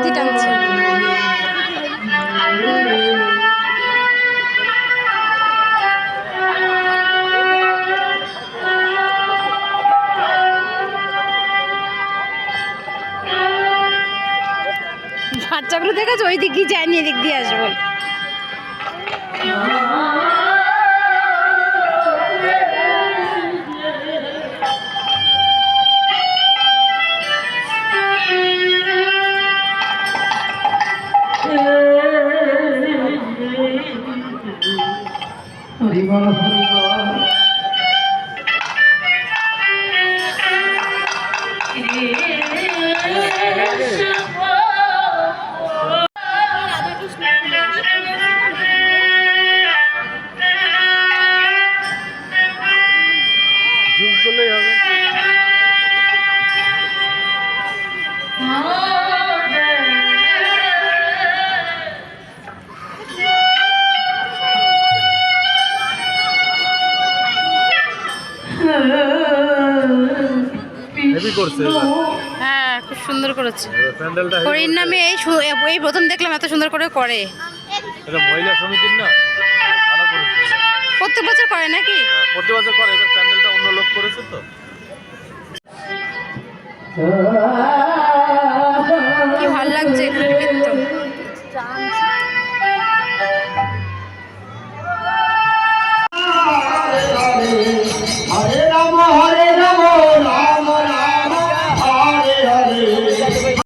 দড়ি টানছে। বাচ্চাগুলো দেখেছো ওই দিক দিয়ে যায়নি, এদিক দিয়ে আসবো। হ্যাঁ, খুব সুন্দর করেছে। হরির নামে এই প্রথম দেখলাম এত সুন্দর করে করে। মহিলা সমিতির না, ভালো করেছে। প্রত্যেক বছর করে নাকি? প্রতি বছর করে, এবার প্যান্ডেলটা অন্য লোক করেছে তো।